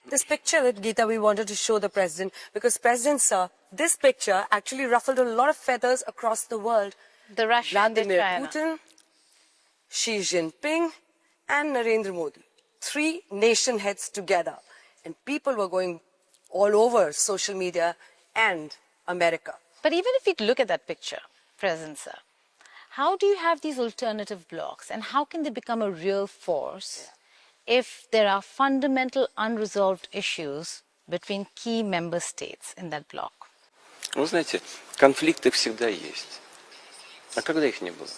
This picture that Geeta we wanted to show the president because President sir, this picture actually ruffled a lot of feathers across the world. The Russian, Vladimir China. Putin, Xi Jinping, and Narendra Modi, 3 nation heads together, and people were going all over social media and America. But even if you look at that picture, President sir, how do you have these alternative blocs and how can they become a real force if there are fundamental unresolved issues between key member states in that bloc? Вы знаете, конфликты всегда есть. А когда их не было?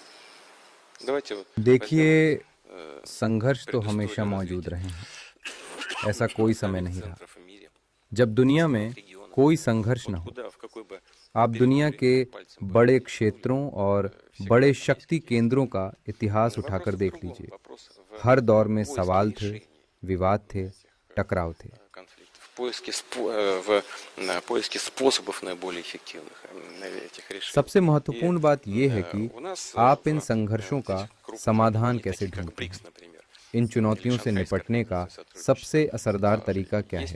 Давайте вот. देखिए, संघर्ष तो हमेशा मौजूद रहे हैं। ऐसा कोई समय नहीं रहा जब दुनिया में कोई संघर्ष न हो। आप दुनिया के बड़े क्षेत्रों और बड़े शक्ति केंद्रों का इतिहास उठाकर देख लीजिए। हर दौर में सवाल थे, विवाद थे, टकराव थे। सबसे महत्वपूर्ण बात यह है कि आप इन संघर्षों का समाधान कैसे ढूंढते हैं। इन चुनौतियों से निपटने का सबसे असरदार तरीका क्या है,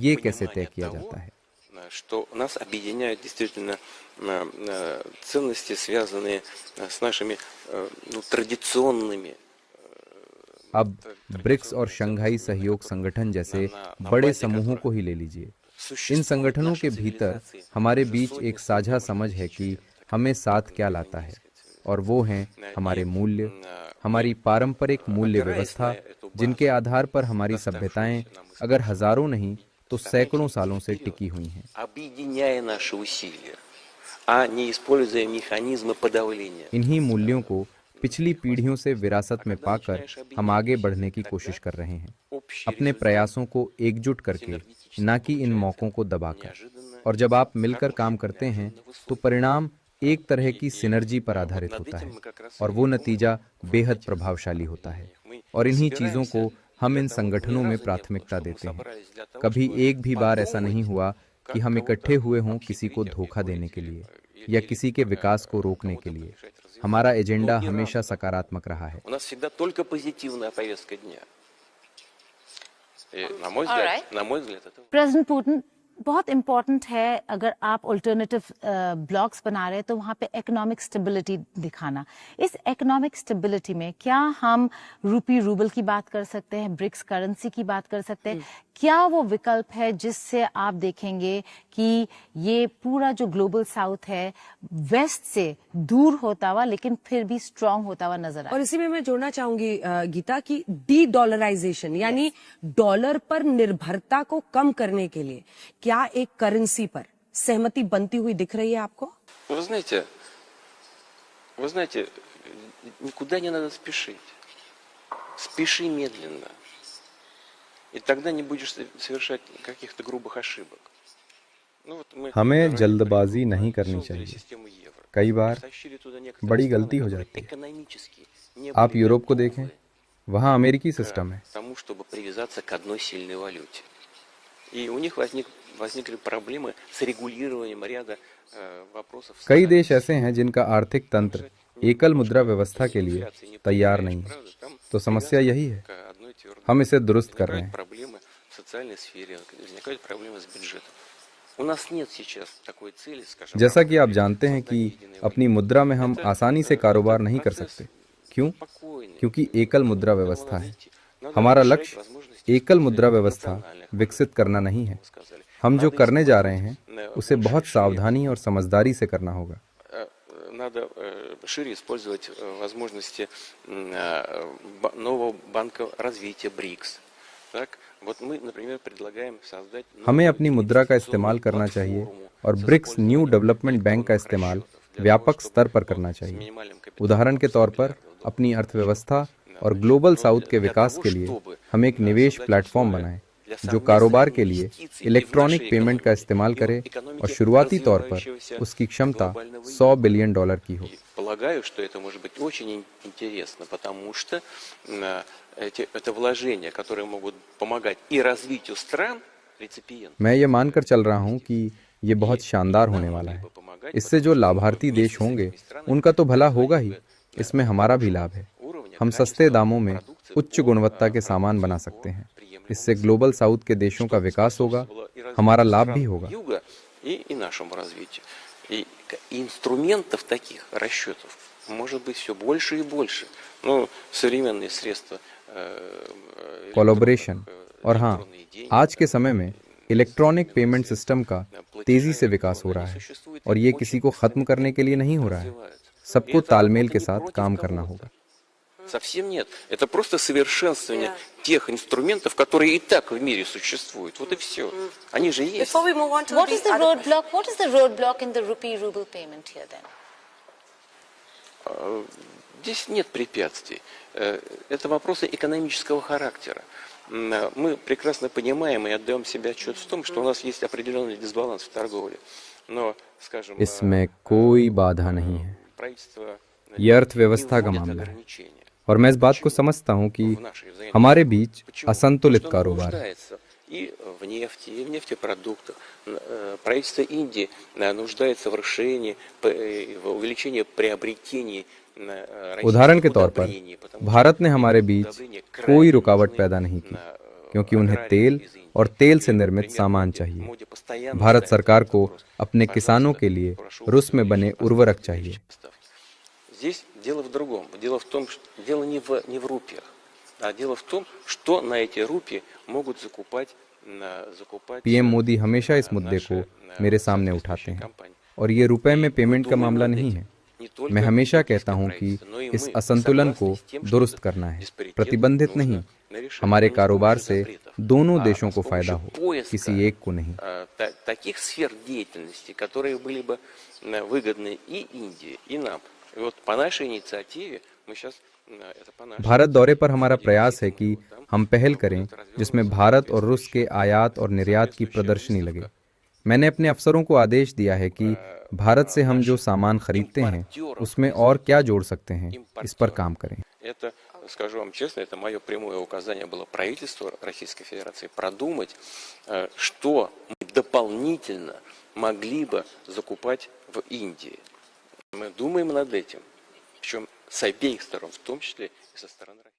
ये कैसे तय किया जाता है। Что нас объединяют действительно ценности, связанные с нашими традиционными. अब ब्रिक्स और शंघाई सहयोग संगठन जैसे बड़े समूहों को ही ले लीजिए। इन संगठनों के भीतर हमारे बीच एक साझा समझ है कि हमें साथ क्या लाता है, और वो हैं हमारे मूल्य, हमारी पारंपरिक मूल्य व्यवस्था, जिनके आधार पर हमारी सभ्यताएं अगर हजारों नहीं तो सैकड़ों सालों से टिकी हुई हैं। इन्हीं मूल्यों को पिछली पीढ़ियों से विरासत में पाकर हम आगे बढ़ने की कोशिश कर रहे हैं, अपने प्रयासों को एकजुट करके, न कि इन मौकों को दबाकर। और जब आप मिलकर काम करते हैं तो परिणाम एक तरह की सिनर्जी पर आधारित होता है और वो नतीजा बेहद प्रभावशाली होता है। और इन्हीं चीजों को हम इन संगठनों में प्राथमिकता देते हैं। कभी एक भी बार ऐसा नहीं हुआ कि हम इकट्ठे हुए हों किसी को धोखा देने के लिए या किसी के विकास को रोकने के लिए। हमारा एजेंडा हमेशा सकारात्मक रहा है। प्रेसिडेंट पुतिन, बहुत इम्पोर्टेंट है अगर आप अल्टरनेटिव ब्लॉक्स बना रहे हैं तो वहाँ पे इकोनॉमिक स्टेबिलिटी दिखाना। इस इकोनॉमिक स्टेबिलिटी में क्या हम रूबल की बात कर सकते हैं, ब्रिक्स करेंसी की बात कर सकते हैं? क्या वो विकल्प है जिससे आप देखेंगे कि ये पूरा जो ग्लोबल साउथ है वेस्ट से दूर होता हुआ लेकिन फिर भी स्ट्रांग होता हुआ नजर आए? और इसी में मैं जोड़ना चाहूंगी गीता की डी डॉलराइजेशन, यानी डॉलर पर निर्भरता को कम करने के लिए क्या एक करेंसी पर सहमति बनती हुई दिख रही है आपको? Вы знаете, никуда не надо спешить. Спеши медленно. И тогда не будешь совершать каких-то грубых ошибок. हमें जल्दबाजी नहीं करनी चाहिए। कई बार बड़ी गलती हो जाती है। आप यूरोप को देखें, वहाँ अमेरिकी सिस्टम है। कई देश ऐसे हैं जिनका आर्थिक तंत्र एकल मुद्रा व्यवस्था के लिए तैयार नहीं है। तो समस्या यही है, हम इसे दुरुस्त कर रहे हैं। जैसा कि आप जानते हैं कि अपनी मुद्रा में हम आसानी से कारोबार नहीं कर सकते। क्यों? क्योंकि एकल मुद्रा व्यवस्था है। हमारा लक्ष्य एकल मुद्रा व्यवस्था विकसित करना नहीं है। हम जो करने जा रहे हैं उसे बहुत सावधानी और समझदारी से करना होगा। Надо шире использовать возможности нового банка развития БРИКС. Так, вот мы, например, предлагаем создать. हमें अपनी मुद्रा का इस्तेमाल करना चाहिए और ब्रिक्स न्यू डेवलपमेंट बैंक का इस्तेमाल व्यापक स्तर पर करना चाहिए। उदाहरण के तौर पर अपनी अर्थव्यवस्था और ग्लोबल साउथ के विकास के लिए हम एक निवेश प्लेटफॉर्म बनाएं जो कारोबार के लिए इलेक्ट्रॉनिक पेमेंट का इस्तेमाल करे और शुरुआती तौर पर उसकी क्षमता $100 बिलियन की हो। मैं ये मानकर चल रहा हूँ कि ये बहुत शानदार होने वाला है। इससे जो लाभार्थी देश होंगे उनका तो भला होगा ही, इसमें हमारा भी लाभ है। हम सस्ते दामों में उच्च गुणवत्ता के सामान बना सकते हैं इससे ग्लोबल साउथ के देशों का विकास होगा, हमारा लाभ भी होगा। Юга и нашему развитию. И инструментов таких расчетов может быть все больше и больше. Ну, современные средства कोलैबोरेशन और हाँ, आज के समय में इलेक्ट्रॉनिक पेमेंट सिस्टम का तेजी से विकास हो रहा है और ये किसी को खत्म करने के लिए नहीं हो रहा है। सबको तालमेल के साथ काम करना होगा। Совсем нет. Это просто совершенствование тех инструментов, которые и так в мире существуют. Вот и все. Они же есть. Before we move on to What the is the other roadblock? What is the roadblock in the rupee-ruble payment here then? Здесь нет препятствий. Это вопросы экономического характера. Мы прекрасно понимаем и отдаем себе отчет в том, что у нас есть определенный дисбаланс в торговле. Но, скажем, इसमें कोई बाधा नहीं है। правительство ये अर्थव्यवस्था का मामला है और मैं इस बात को समझता हूँ कि हमारे बीच असंतुलित कारोबार है। И в нефти, и в нефтепродуктах. Правительство Индии нуждается в расширении, в увеличении приобретений. उदाहरण के तौर पर भारत ने हमारे बीच कोई रुकावट पैदा नहीं की क्योंकि उन्हें तेल और तेल से निर्मित सामान चाहिए। भारत सरकार को अपने किसानों के लिए रूस में बने उर्वरक चाहिए। Здесь дело в другом. Дело в том, что дело не в рупиях, а дело в том, что на эти рупии могут закупать. पीएम मोदी हमेशा इस मुद्दे को मेरे सामने उठाते हैं और ये रुपए में पेमेंट का मामला नहीं है। मैं हमेशा कहता हूं कि इस असंतुलन को दुरुस्त करना है, प्रतिबंधित नहीं। हमारे कारोबार से दोनों देशों को फायदा हो, किसी एक को नहीं। Таких сфер деятельности, которые были бы выгодны и Индии, и нам. И вот по нашей инициативе мы сейчас भारत दौरे पर हमारा प्रयास है कि हम पहल करें जिसमें भारत और रूस के आयात और निर्यात की प्रदर्शनी लगे। मैंने अपने अफसरों को आदेश दिया है कि भारत से हम जो सामान खरीदते हैं उसमें और क्या जोड़ सकते हैं, इस पर काम करें। Это, скажу вам честно, это мое прямое указание было правительству Российской Федерации продумать, что мы дополнительно могли бы закупать в Индии. Мы думаем над этим, причем с обеих сторон, в том числе и со стороны России.